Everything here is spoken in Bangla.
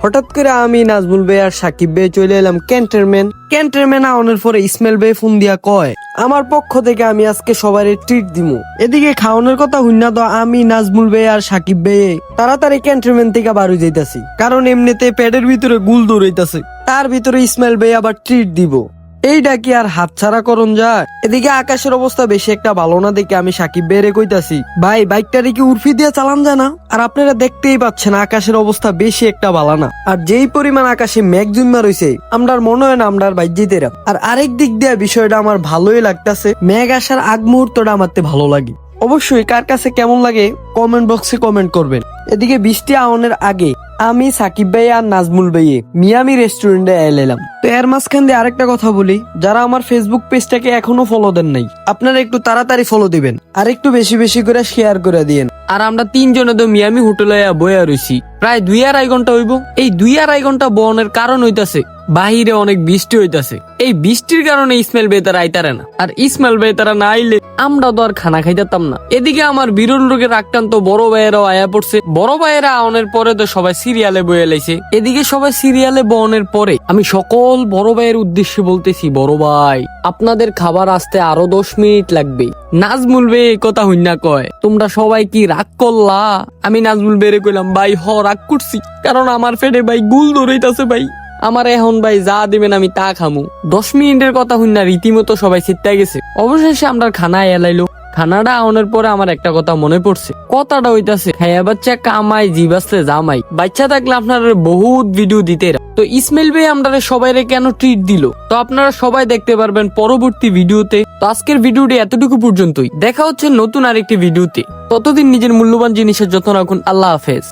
হঠাৎ করে আমি নাজমুল ভাই আর সাকিব ভাই চলে এলাম ক্যান্টনমেন্ট আওনের পরে ইসমাইল ভাই ফোন দিয়া কয় আমার পক্ষ থেকে আমি আজকে সবাই ট্রিট দিমু। এদিকে খাওয়ানোর কথা হইনা তো আমি নাজমুল ভাই আর সাকিব ভাই তাড়াতাড়ি ক্যান্টনমেন্ট থেকে বাড়ি যাইতাছি, কারণ এমনিতে পেটের ভিতরে গুল দৌড়াইতাছে, তার ভিতরে ইসমাইল ভাই আবার ট্রিট দিব। এইটা কি আর হাতছাড়া করন যায়? এদিকে আকাশের অবস্থা বেশি একটা ভালো না দেখে আমি সাকিব বেরে কইতাছি, ভাই বাইকটারে কি উর্ফি দিয়ে চালান যায় না? আর আপনারা দেখতেই পাচ্ছেন আকাশের অবস্থা বেশি একটা ভালো না, আর যেই পরিমাণ আকাশে মেঘ জন্মা রয়েছে আমরার মনে হয় না আমরার বাইক যেতেরাম। আর আরেক দিক দিয়ে বিষয়টা আমার ভালোই লাগতেছে, মেঘ আসার আগ মুহূর্তটা আমারতে ভালো লাগে। অবশ্যই কার কাছে কেমন লাগে কমেন্ট বক্সে কমেন্ট করবেন। এদিকে বৃষ্টি আওয়ানোর আগে আমি সাকিব ভাই আর নাজমুল ভাই মিয়ামি রেস্টুরেন্টে এলাম। তো এর মাঝখান দিয়ে আরেকটা কথা বলি, যারা আমার ফেসবুক পেজটাকে এখনো ফলো দেন নাই আপনারা একটু তাড়াতাড়ি ফলো দিবেন আর একটু বেশি বেশি করে শেয়ার করে দিয়েন। আর আমরা তিনজনে তো মিয়ামি হোটেলে বইয়া রইছি প্রায় 2.5 ঘন্টা হইব। এই 2.5 ঘন্টা বনের কারণ হইতাছে বাহিরে অনেক বৃষ্টি হইতাছে। এই বৃষ্টির কারণে ইসমাইল ভাই তারা আইতারে না, আর ইসমাইল ভাই তারা না আইলে আমরা তো আর খানা খাইতাম না। এদিকে আমার বিরল রোগের আক্রান্ত বড় ভাইয়েরাও আয়া পড়ছে। বড় ভাইয়েরা আওনের পরে তো সবাই সিরিয়ালে বয়ে লাইছে। এদিকে সবাই সিরিয়ালে বনের পরে আমি সকল বড় ভাইয়ের উদ্দেশ্যে বলতেছি, বড় ভাই আপনাদের খাবার আসতে আরো 10 মিনিট লাগবে। নাজমুল ভাই এই কথা হইনা কয় তোমরা সবাই কি রাগ করলা? আমি নাজমুল ভাইরে কইলাম, ভাই রাগ করছি, কারণ আমার পেটে ভাই গুল ধরাইতাছে ভাই, আমার এখন ভাই যা দিবেন আমি তা খামু। 10 মিনিটের কথা হইনা রীতিমতো সবাই চিত্তা গেছে। অবশেষে আমরা খানা এলাইলো। খানাটা আওনের পরে আমার একটা কথা মনে পড়ছে, কথাটা হইতাছে খাইয়া বাচ্চা কামাই জিবাসলে জামাই। বাচ্চা থাকলে আপনারা বহুত ভিডিও দিতে। তো ইসমাইল ভাই আমরা সবাই কেন ট্রিট দিল তো আপনারা সবাই দেখতে পারবেন পরবর্তী ভিডিওতে। তো আজকের ভিডিওটি এতটুকু পর্যন্তই, দেখা হচ্ছে নতুন আরেকটি ভিডিওতে। ততদিন নিজের মূল্যবান জিনিসের যত্ন রাখুন। আল্লাহ হাফেজ।